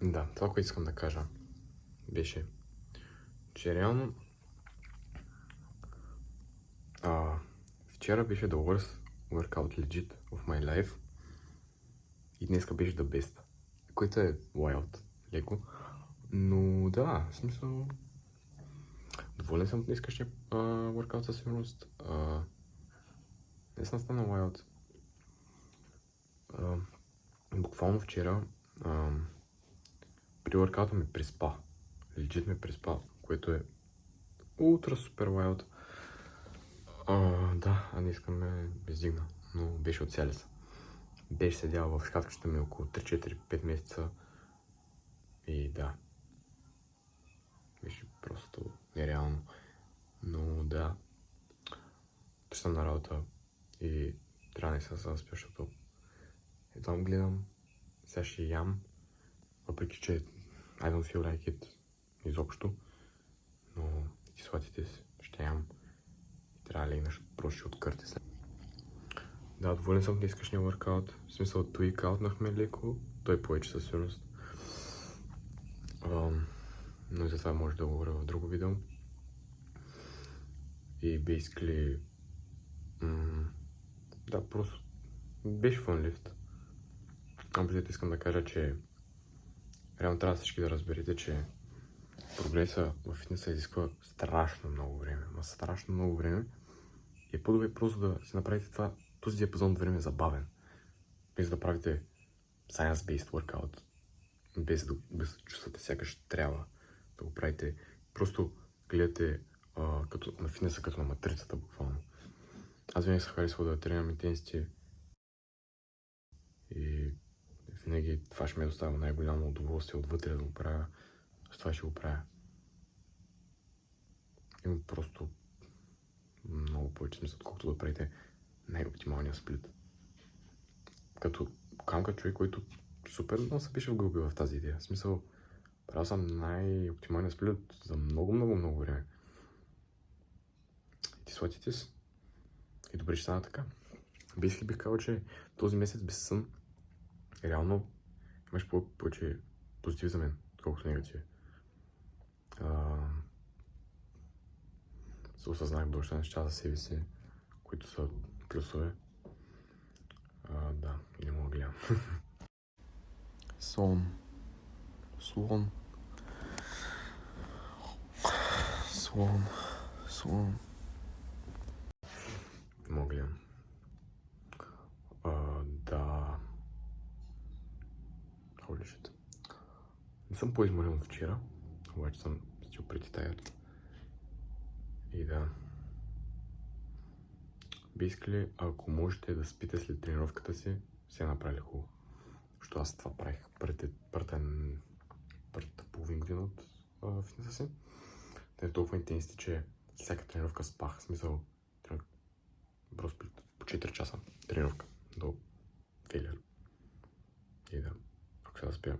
Да, това, което искам да кажа, беше, че реално вчера беше the worst workout legit of my life и днеска беше the best, което е wild, леко. Но да, в смисъл, доволен съм от днескашния workout със сигурност. Днес стана wild. Буквално вчера при workout ме преспа. Legit ме преспа, което е ултра супер wild. Да, а не искам ме издигна, но беше от сялица. Беше седял в шкафчета ми около 3-4-5 месеца и да, беше просто нереално. Но да, съм на работа и трябва да се заспя, защото едва гледам, сега ще ям, въпреки че I don't feel like it изобщо, но кислотите си ще ям и трябва да легна, просто ще откърти след. Да, доволен съм от днескашния workout, в смисъл tweak-outнахме леко, той повече със сигурност. Но и за това може да говоря в друго видео. И basically, да, просто беше fun lift. Общо искам да кажа, че реално трябва всички да разберете, че прогреса в фитнеса изисква страшно много време. Страшно много време. И е по-добре просто да си направите този диапазон от време забавен. Без да правите science-based workout. Без да чувствате сякаш трябва да го правите. Просто гледате на фитнеса като на матрицата буквално. Аз винаги се харесвам да тренирам интенсити и винаги това ще ме доставя най-голямо удоволствие отвътре да го правя. С това ще го правя. Има просто много повече смисъл, отколкото да правите най-оптималния сплит. Като камка човек, който супер много се беше вгълбил в тази идея. В смисъл, правил съм най-оптималния сплит за много време. И ти сладите си. И добре ще стана така. Бих казал, че този месец без сън реално имаш повече позитиви за мен, отколкото негативи. Се осъзнах доста неща за себе си, които са плюсове. Да, и не мога да гледам. Слон. Не мога да гледам. Да. Holy shit. Не съм по-изморен от вчера, обаче съм стил преди таята. И да. Basically, ако можете да спите след тренировката си, се направили хубаво. Защото аз това правих първата половин година от фитнеса си. Те е толкова интенсити, че всяка тренировка спах. В смисъл, просто по 4 часа тренировка до фейлер. И да, ако сега спя,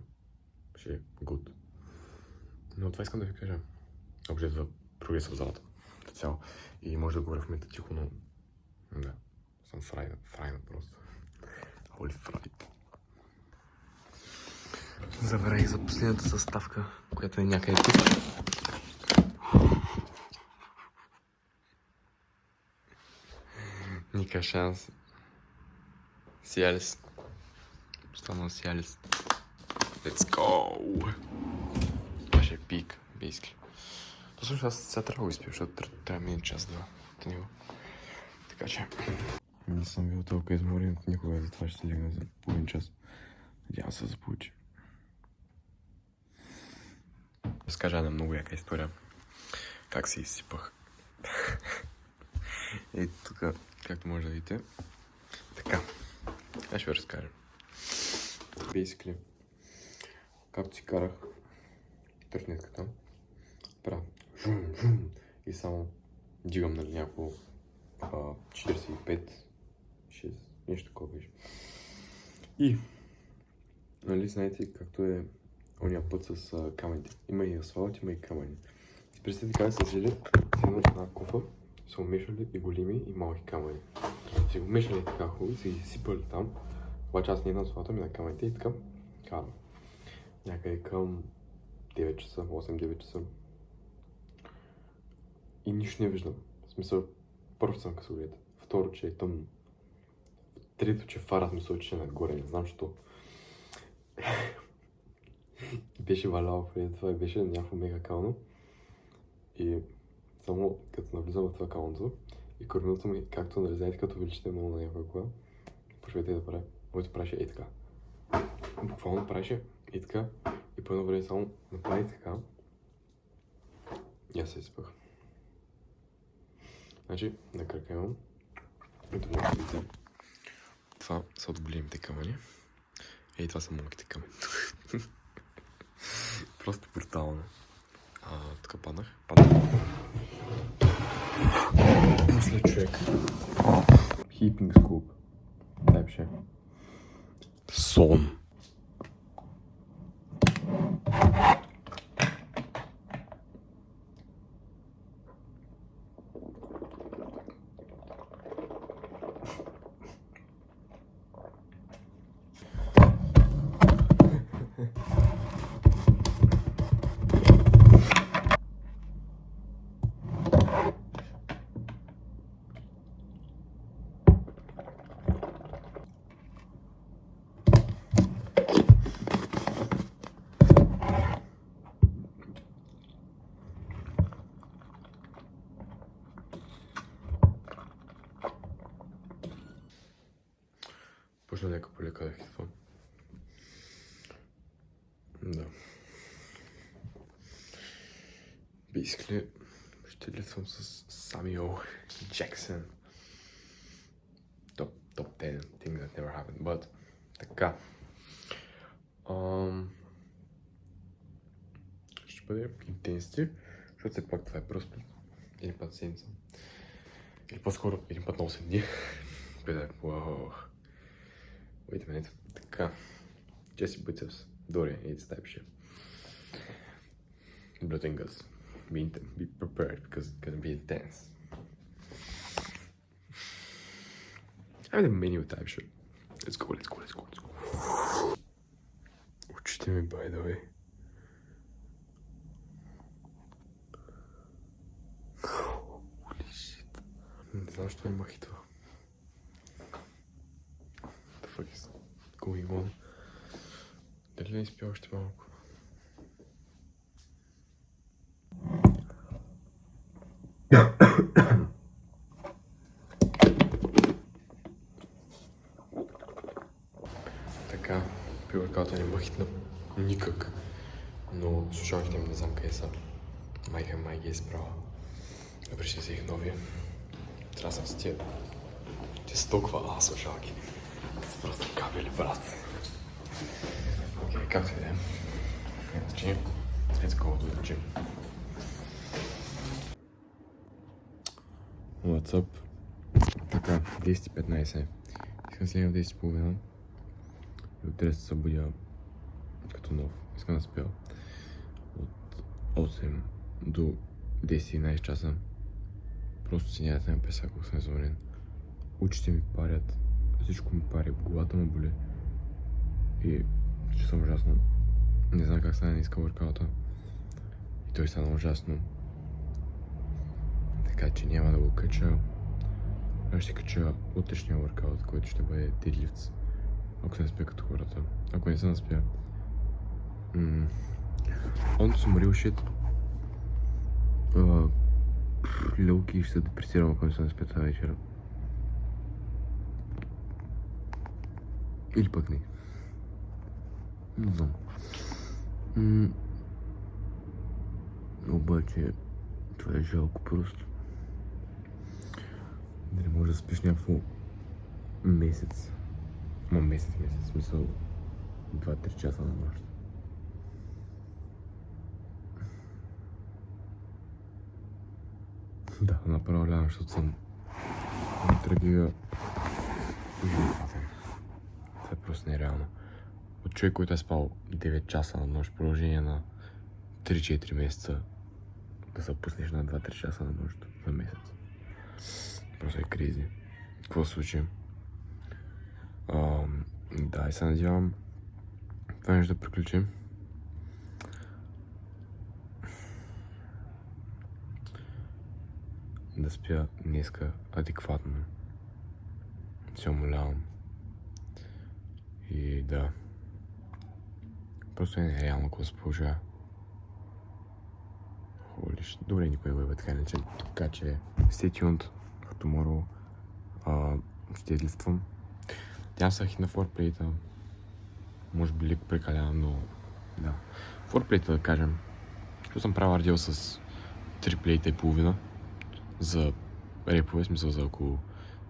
ще е good. Но това искам да ви кажа. Общо за прогреса в залата. Цяло. И може да говоря в момента тихо, но да, съм фрайна просто. Holy fried. Забравих за последната съставка, която е някъде тук. Ника шанс. Сиалис. Останал Сиалис. Let's go! Това ще е пик, basically. Всъщност аз сега трябва да го изпия, защото трябва мине час-два от него. Така че... Не съм бил толкова изморен от никога, затова ще легна за половин час. Надявам се да се получи. Разкажа една много яка история. Как се изсипах. И тук, както може да видите. Така. Аз ще ви разкажа. Basically, както си карах трътнетката, правя и само дигам нали някакво 45, 6, нещо такова беше. И, нали знаете както е ония път с камъните. Има и асфалт, има и камъни. Си представете как се взели с една кофа, са умешали и големи и малки камъни. Си го мешали така хубаво, си ги сипали там. Обаче аз не на асфалта, ми на камъните и така карам. някъде към 9 часа, 8-9 часа. И нищо не виждам. В смисъл, първо съм късоглед. Второ, че е тъмно. Трето, че фара смисъл, че е нагоре. Не знам, що. Беше валяло преди това и беше някакво мега кално. И само като навлизам в това калното и кормилото ми, както нали знаете, като увеличите много на някаква кола, почвайте да прави. Моето правеше и така. Буквално правеше и така. И по едно време само направи така. И аз се изпах. Значи, на крака имам. Ето може да видите. Това са от големите камъни. Ей, това са малките камъни. Просто брутално. Тук паднах. После човек. Heaping scoop. Дай пише. Сон. Почна лека по лека да хитвам. Да. Basically, ще литвам с Самюел Джексън. Top 10 things that never happened, but така. Ще бъде Intensity, защото все пак това е просто един път седмица. Или по-скоро един път на 8 дни. Беда, вау. Wait a minute. Така. Jesse Biceps. Dorian, it's type shit. Bloodingas. Be prepared because it's gonna be intense. I have the menu type shit. Let's go. Очите ми, by the way. Holy shit. Не знам, що има хитва. The fuck is going on? Дали не изпя още малко? Така, пилърката не махитна никак, но слушалките ми не знам къде са. Майка ги е справа. Добре, ще взех нови. Трябва съм с тия. Те са толкова слушалки. Са просто кабели, брат. Окей, както и да е. Значи, let's go to the gym. What's up? Така, 10:15. Искам сега в 10:30. И утре се събудя като нов. Искам да спя от 8 до 10-11 часа. Просто си няма да ме песа, ако съм изморен. Очите ми парят, всичко ми пари, главата ме боли. И че съм ужасно. Не знам как стане ниска въркаута. И той стана ужасно. Така че няма да го кача. Аз ще кача утрешния въркаут, който ще бъде deadlifts. Ако се наспя като хората. Ако не се наспя. On some real shit. Лелки ще се депресирам, ако не се наспя тази вечера. Или пък не. Не знам. Обаче това е жалко просто. Да не можеш да спиш някакво месец. Месец, в смисъл 2-3 часа на нощ. Да, направо лявам, защото съм тръгива. Това е просто нереално. От човек, който е спал 9 часа на нощ, продължение на 3-4 месеца, да се пуснеш на 2-3 часа на нощ за месец. Просто е кризи. Какво се случи? Да, и се надявам това нещо да приключим. да спя днеска адекватно. Се умолявам. И да. Просто е нереално, ако се получава. Добре, никой не го така не че. Така че, stay tuned for tomorrow. Ще лифтвам. Тя са хит на форплейта. Може би леко прекалявам, но да. Форплейта да кажем. Защото съм правил радио с 3 плейта и половина. За репове, смисъл за около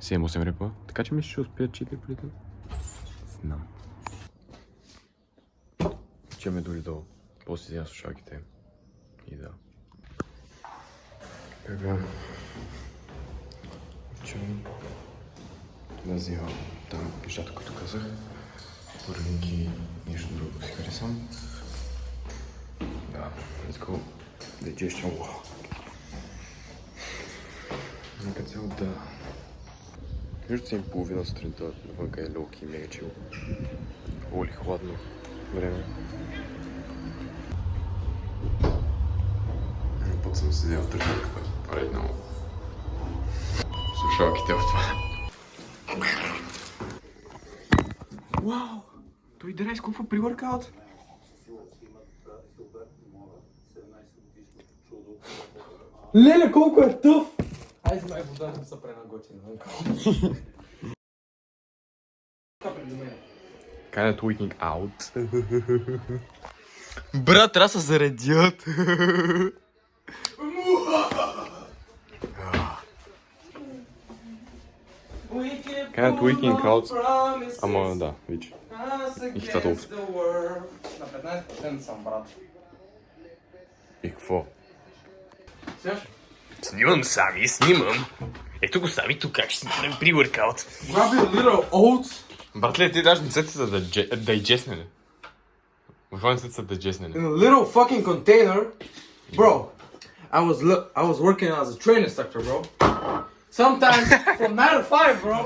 7-8 репа. Така че мисля, че успеят 4 плейта. Знам. Чеме дори долу. После взема слушалките. И да. Така. Чувам. Да взема там нещата, като казах. Първинки, нещо друго си харесвам. Да, let's go. Digestion. Нека цяло да... Между 7:30 сутринта вънка е локи и мега чил. Оли хладно време. Път съм седел в тържанката. Редно. Слушалките в това. Вау! Той драй скупва при workout. Леле, колко е тъв! Айде, взимай вода, да се пренаготвим. Kinda tweaking out. Брат, трябва да се заредят. Kinda tweaking out. Ама да, виж. И хитата опс. На 15% съм, брат. И какво? Сеш? Снимам сами, снимам. Ето го сами тук, как ще си правим при workout. Grab your little oats. Братле, ти даже не се са дайджеснени. Какво не се дайджеснени? In a little fucking container. Bro, I was working as a train instructor, bro. Sometimes from 9 to 5, bro.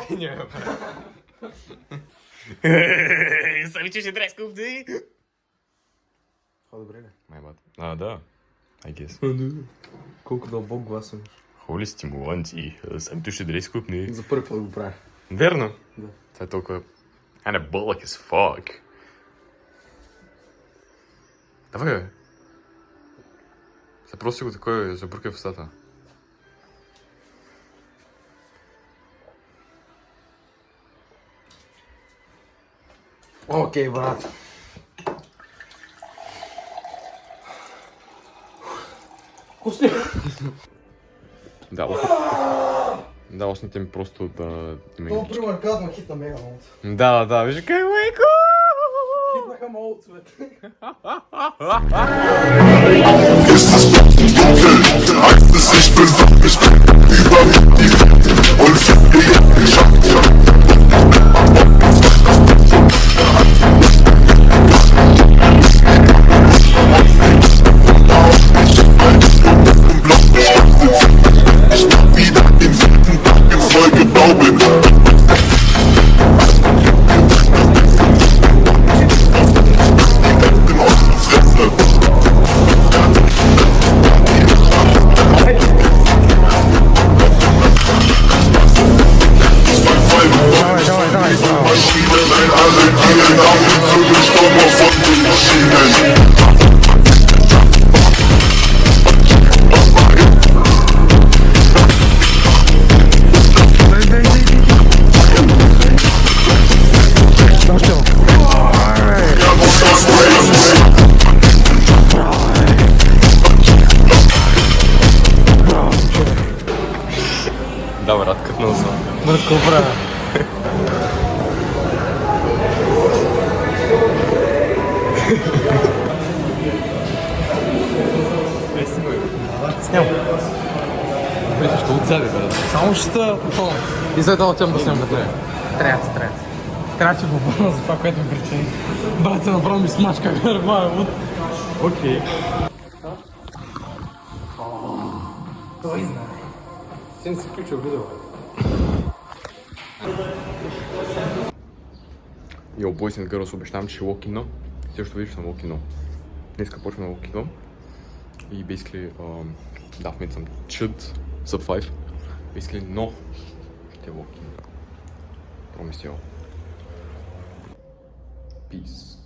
Сами че ще трябва скуп да. Добре ли? Майбат. Да. I guess. Колко дълбок глас имаш. Холи стимуланти. Сами ще дрей скупни. За първи път го правя. Верно? Да. Това е толкова... Anabolic as fuck. Давай, бе. Запроси го такова, забъркай в устата. Окей, брат. Вкусни. Да, осните ми просто да... Това при workout ма хитна мега много. Да, виж как лайко! Хитнаха ма от цвет. Да, брат, кътнал съм. Брат, какво правя? Сням. Добре, защо отзади, брат? Само ще попълна. И след това отивам да снимам накрая. Трябва. Трябва, че попълна за това, което ми причини. Брат, направо ми смачка гърба, Окей. Той знае. Син си включил видео. Yo, boys and girls, обещавам, че ще локино. Също виж, съм локино. Днеска почвам на локино. И basically, да, в момента съм chud sub 5. Basically, no. Te walking. Promise you. Peace.